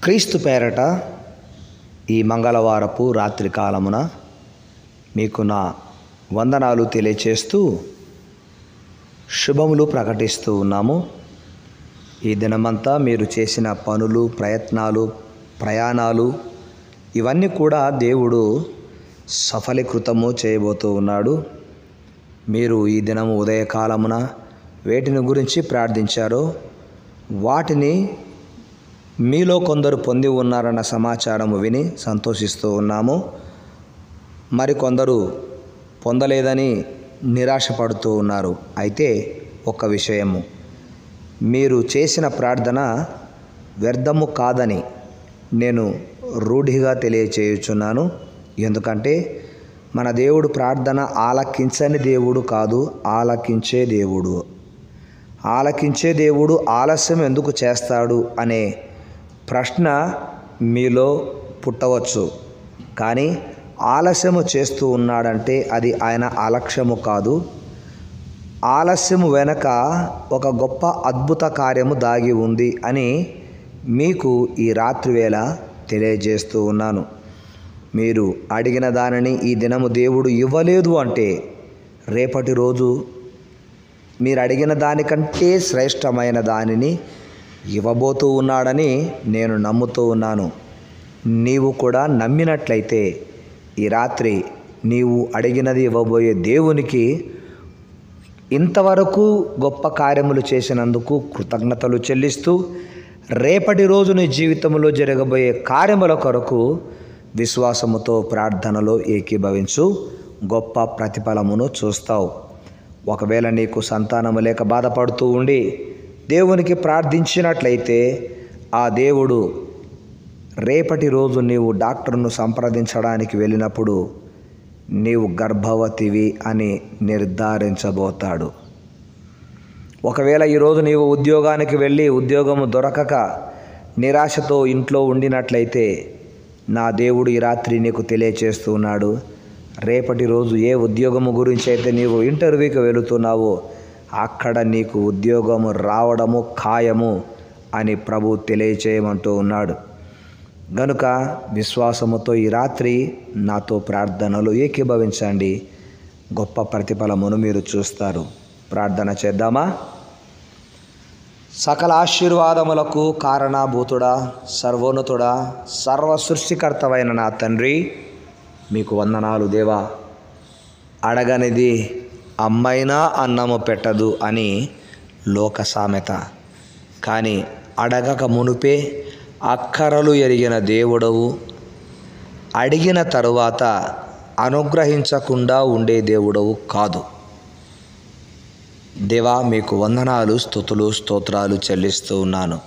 క్రీస్తు పేరట ఈ మంగళవారపు రాత్రి కాలమున మీకు నా వందనాలు తెలియచేస్తూ శుభములు ప్రకటిస్తూ ఉన్నాము. ఈ దినమంతా మీరు చేసిన పనులు, ప్రయత్నాలు, ప్రయాణాలు ఇవన్నీ కూడా దేవుడు సఫలీకృతము చేయబోతూ ఉన్నాడు. మీరు ఈ దినము ఉదయకాలమున వేటిని గురించి ప్రార్థించారో వాటిని మీలో కొందరు పొంది ఉన్నారన్న సమాచారము విని సంతోషిస్తూ ఉన్నాము. మరికొందరు పొందలేదని నిరాశపడుతూ ఉన్నారు. అయితే ఒక విషయము, మీరు చేసిన ప్రార్థన వ్యర్థము కాదని నేను రూఢిగా తెలియచేయుచున్నాను. ఎందుకంటే మన దేవుడు ప్రార్థన ఆలకించని దేవుడు కాదు, ఆలకించే దేవుడు. ఆలకించే దేవుడు ఆలస్యం ఎందుకు చేస్తాడు అనే ప్రశ్న మీలో పుట్టవచ్చు. కానీ ఆలస్యము చేస్తూ ఉన్నాడంటే అది ఆయన అలక్ష్యము కాదు. ఆలస్యము వెనక ఒక గొప్ప అద్భుత కార్యము దాగి ఉంది అని మీకు ఈ రాత్రి వేళ తెలియజేస్తూ ఉన్నాను. మీరు అడిగిన దానిని ఈ దినము దేవుడు ఇవ్వలేదు అంటే రేపటి రోజు మీరు అడిగిన దానికంటే శ్రేష్టమైన దానిని ఇవ్వబోతూ ఉన్నాడని నేను నమ్ముతూ ఉన్నాను. నీవు కూడా నమ్మినట్లయితే ఈ రాత్రి నీవు అడిగినది ఇవ్వబోయే దేవునికి ఇంతవరకు గొప్ప కార్యములు చేసినందుకు కృతజ్ఞతలు చెల్లిస్తూ రేపటి రోజు నీ జీవితంలో జరగబోయే కార్యముల కొరకు విశ్వాసముతో ప్రార్థనలో ఏకీభవించు. గొప్ప ప్రతిఫలమును చూస్తావు. ఒకవేళ నీకు సంతానము లేక బాధపడుతూ ఉండి దేవునికి ప్రార్థించినట్లయితే ఆ దేవుడు రేపటి రోజు నీవు డాక్టర్ను సంప్రదించడానికి వెళ్ళినప్పుడు నీవు గర్భవతివి అని నిర్ధారించబోతాడు. ఒకవేళ ఈరోజు నీవు ఉద్యోగానికి వెళ్ళి ఉద్యోగము దొరకక నిరాశతో ఇంట్లో ఉండినట్లయితే నా దేవుడు ఈ రాత్రి నీకు తెలియచేస్తూ ఉన్నాడు. రేపటి రోజు ఏ ఉద్యోగము గురించి అయితే నీవు ఇంటర్వ్యూకి వెళుతున్నావో అక్కడ నీకు ఉద్యోగము రావడము ఖాయము అని ప్రభు తెలియచేయమంటూ ఉన్నాడు. గనుక విశ్వాసముతో ఈ రాత్రి నాతో ప్రార్థనలు ఏకీభవించండి. గొప్ప ప్రతిఫలమును మీరు చూస్తారు. ప్రార్థన చేద్దామా? సకల ఆశీర్వాదములకు కారణభూతుడా, సర్వోన్నతుడా, సర్వ సృష్టికర్తవైన నా తండ్రి, మీకు వందనాలు దేవా. అడగనిది అమ్మైనా అన్నము పెట్టదు అని లోక సామెత. కానీ అడగక మునుపే అక్కరలు ఎరిగిన దేవుడవు, అడిగిన తరువాత అనుగ్రహించకుండా ఉండే దేవుడవు కాదు. దేవా, మీకు వందనాలు, స్తుతులు, స్తోత్రాలు చెల్లిస్తూ ఉన్నాను.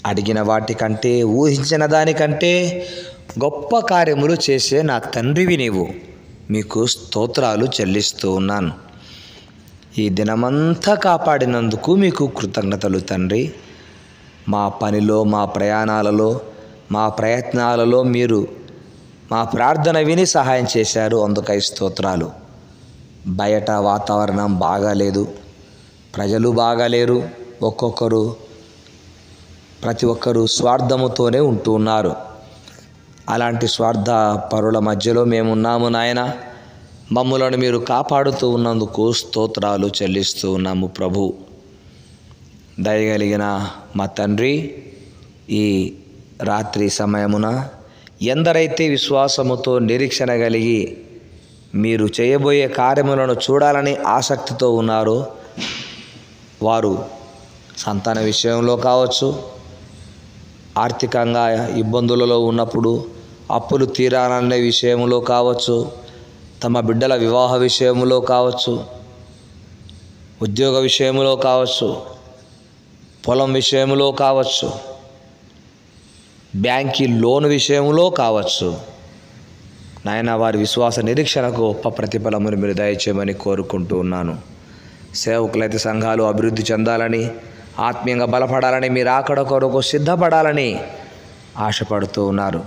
అడిగిన వాటికంటే, ఊహించిన దానికంటే గొప్ప కార్యములు చేసే నా తండ్రివి నీవు. మీకు స్తోత్రాలు చెల్లిస్తూ ఉన్నాను. ఈ దినమంతా కాపాడినందుకు మీకు కృతజ్ఞతలు తండ్రి. మా పనిలో, మా ప్రయాణాలలో, మా ప్రయత్నాలలో మీరు మా ప్రార్థన విని సహాయం చేశారు. అందుకై స్తోత్రాలు. బయట వాతావరణం బాగాలేదు, ప్రజలు బాగాలేరు. ప్రతి ఒక్కరూ స్వార్థముతోనే ఉంటూ ఉన్నారు. అలాంటి స్వార్థ పరుల మధ్యలో మేమున్నాము నాయన. మమ్ములను మీరు కాపాడుతూ ఉన్నందుకు స్తోత్రాలు చెల్లిస్తూ ఉన్నాము ప్రభు. దయగలిగిన మా తండ్రి, ఈ రాత్రి సమయమున ఎందరైతే విశ్వాసముతో నిరీక్షణ కలిగి మీరు చేయబోయే కార్యములను చూడాలని ఆసక్తితో ఉన్నారో వారు సంతాన విషయంలో కావచ్చు, ఆర్థికంగా ఇబ్బందులలో ఉన్నప్పుడు అప్పులు తీరాలనే విషయంలో కావచ్చు, తమ బిడ్డల వివాహ విషయంలో కావచ్చు, ఉద్యోగ విషయంలో కావచ్చు, పొలం విషయంలో కావచ్చు, బ్యాంకి లోన్ విషయంలో కావచ్చు, నాయన వారి విశ్వాస నిరీక్షణకు గొప్ప ప్రతిఫలమును మీరు దయచేయమని కోరుకుంటూ ఉన్నాను. సేవకులైతే సంఘాలు అభివృద్ధి చెందాలని, ఆత్మీయంగా బలపడాలని, మీరు ఆకడ కొరకు సిద్ధపడాలని ఆశపడుతూ ఉన్నారు.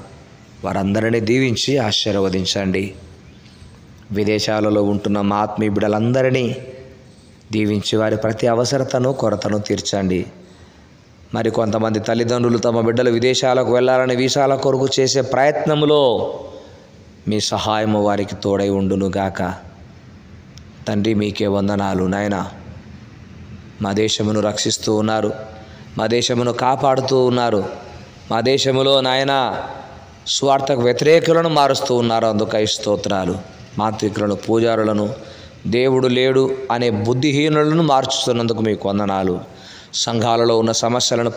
వారందరినీ దీవించి ఆశీర్వదించండి. విదేశాలలో ఉంటున్న మా ఆత్మీయ బిడ్డలందరినీ దీవించి వారి ప్రతి అవసరతను, కొరతను తీర్చండి. మరి కొంతమంది తల్లిదండ్రులు తమ బిడ్డలు విదేశాలకు వెళ్ళాలని వీసాల కొరకు చేసే ప్రయత్నంలో మీ సహాయము వారికి తోడై ఉండునుగాక. తండ్రి, మీకే వందనాలు నాయన. మా దేశమును రక్షిస్తూ ఉన్నారు, మా దేశమును కాపాడుతూ ఉన్నారు, మా దేశములో నాయన స్వార్థకు వ్యతిరేకులను మారుస్తూ ఉన్నారు. అందుకై స్తోత్రాలు. మాంత్రికులను, పూజారులను, దేవుడు లేడు అనే బుద్ధిహీనులను మార్చుతున్నందుకు మీకు వందనాలు. సంఘాలలో ఉన్న సమస్యలను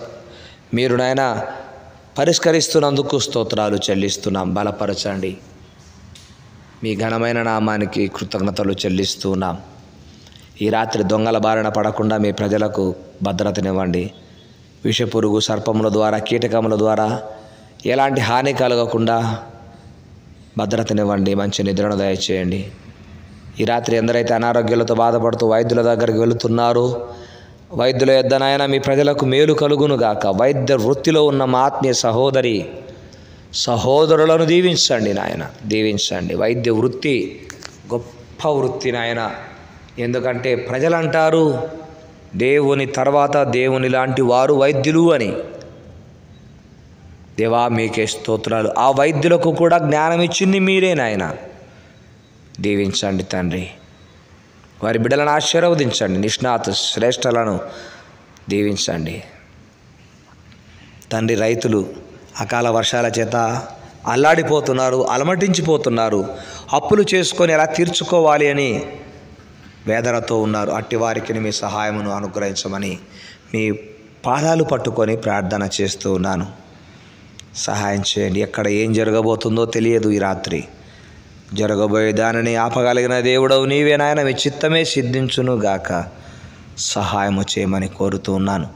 మీరు నాయన పరిష్కరిస్తున్నందుకు స్తోత్రాలు చెల్లిస్తున్నాం. బలపరచండి. మీ ఘనమైన నామానికి కృతజ్ఞతలు చెల్లిస్తున్నాం. ఈ రాత్రి దొంగల బారిన పడకుండా మీ ప్రజలకు భద్రతనివ్వండి. విషపురుగు, సర్పముల ద్వారా, కీటకముల ద్వారా ఎలాంటి హాని కలగకుండా భద్రతనివ్వండి. మంచి నిద్రను దయచేయండి. ఈ రాత్రి ఎందరైతే అనారోగ్యాలతో బాధపడుతూ వైద్యుల దగ్గరికి వెళుతున్నారో, వైద్యుల యొద్దనైనా మీ ప్రజలకు మేలు కలుగునుగాక. వైద్య వృత్తిలో ఉన్న మా ఆత్మీయ సహోదరులను దీవించండి నాయన, దీవించండి. వైద్య వృత్తి గొప్ప వృత్తి నాయన. ఎందుకంటే ప్రజలు అంటారు దేవుని తర్వాత దేవుని లాంటి వారు వైద్యులు అని. దేవా, మీకే స్తోత్రాలు. ఆ వైద్యులకు కూడా జ్ఞానం ఇచ్చింది మీరే నాయన. దీవించండి తండ్రి. వారి బిడ్డలను ఆశీర్వదించండి. నిష్ణాత శ్రేష్ఠలను దీవించండి తండ్రి. రైతులు అకాల వర్షాల చేత అల్లాడిపోతున్నారు, అలమటించిపోతున్నారు. అప్పులు చేసుకొని ఎలా తీర్చుకోవాలి అని వేదనతో ఉన్నారు. అట్టి వారికి మీ సహాయమును అనుగ్రహించమని మీ పాదాలు పట్టుకొని ప్రార్థన చేస్తూ ఉన్నాను. సహాయం చేయండి. ఎక్కడ ఏం జరగబోతుందో తెలియదు. ఈ రాత్రి జరగబోయే దానిని ఆపగలిగిన దేవుడవు నీవే నాయన. మీ చిత్తమే సిద్ధించునుగాక. సహాయము చేయమని కోరుతూ ఉన్నాను.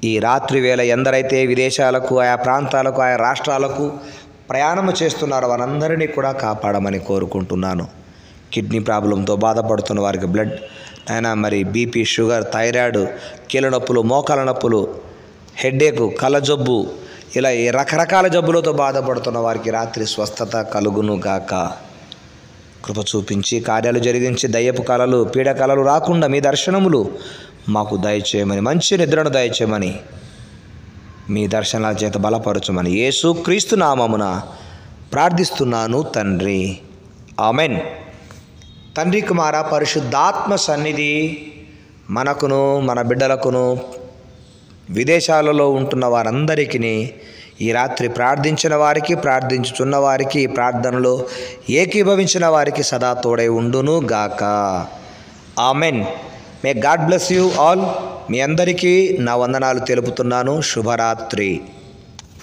ఈ రాత్రి వేళ ఎందరైతే విదేశాలకు, ఆయా ప్రాంతాలకు, ఆయా రాష్ట్రాలకు ప్రయాణము చేస్తున్నారో వారందరినీ కూడా కాపాడమని కోరుకుంటున్నాను. కిడ్నీ ప్రాబ్లంతో బాధపడుతున్న వారికి బ్లడ్ అయినా, మరి బీపీ, షుగర్, థైరాయిడ్, కీళ్ళ నొప్పులు, మోకాల నొప్పులు, హెడ్ఏక్, కళ్ళ జబ్బు, ఇలా రకరకాల జబ్బులతో బాధపడుతున్న వారికి రాత్రి స్వస్థత కలుగునుగాక. కృప చూపించి కార్యాలు జరిగించి దయ్యపు కళలు, పీడ కళలు రాకుండా మీ దర్శనములు మాకు దయచేయమని, మంచి నిద్రను దయచేయమని, మీ దర్శనాల చేత బలపరచమని యేసు క్రీస్తు నామమున ప్రార్థిస్తున్నాను తండ్రి. ఆమెన్. తండ్రి, కుమార, పరిశుద్ధాత్మ సన్నిధి మనకును మన బిడ్డలకును విదేశాలలో ఉంటున్న వారందరికీ ఈ రాత్రి ప్రార్థించిన వారికి, ప్రార్థించుచున్న వారికి, ప్రార్థనలో ఏకీభవించిన వారికి సదా తోడై ఉండును గాక. Amen. May God bless you all. మీ అందరికీ నా వందనాలు తెలుపుతున్నాను. శుభరాత్రి.